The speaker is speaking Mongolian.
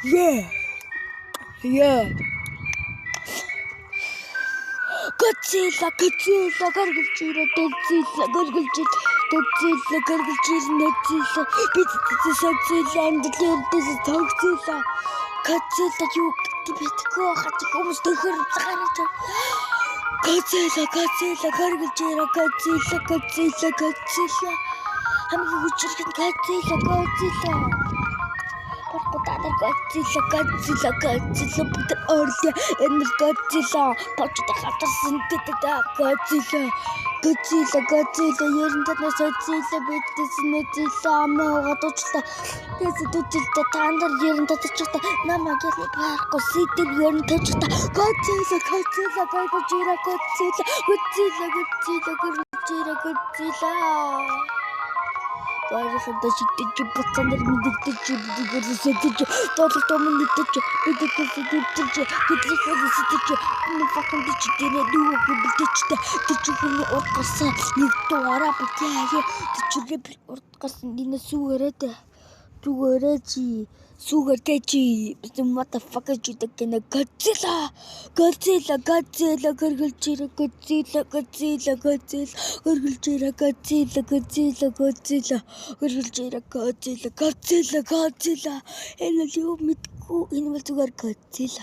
Yeah. Godzilla, гаргалж ирээ Godzilla, гаргалж ирнэ Godzilla. Бид Godzilla амьдлын Godzilla. Godzilla юу гэдэг битгөө хаж хүмүүс төхөр гаргаж. Godzilla, гаргалж ирээ Godzilla. Хамгийн хүчрэх Godzilla. Godzilla бүт орли энэ Godzilla почтой хатсан гэдэг Godzilla ерөнхийдөө Godzilla бидээс Godzilla амгаа дуучтай тэзэдүүчтэй тандар ерөнхийдөө чигтэй намайг ярихгүй сэтэр ерөнхийдөө Godzilla гаргаж ирээ Godzilla Барихад шигтэж бацандар мэддэж бидгэрсэж толготом мэддэж бидгэрсэж гэтлэхээс факнд чидэрэ дүү бидчтэй тэчүүний уртгасан нэг дуурай битээ тэчүүрээ уртгасан энэ сүгэртэжи motherfucker чидэкэнэ Godzilla гаргалж ирээ Godzilla энэ л юу мэдгүй энэ бол зүгээр Godzilla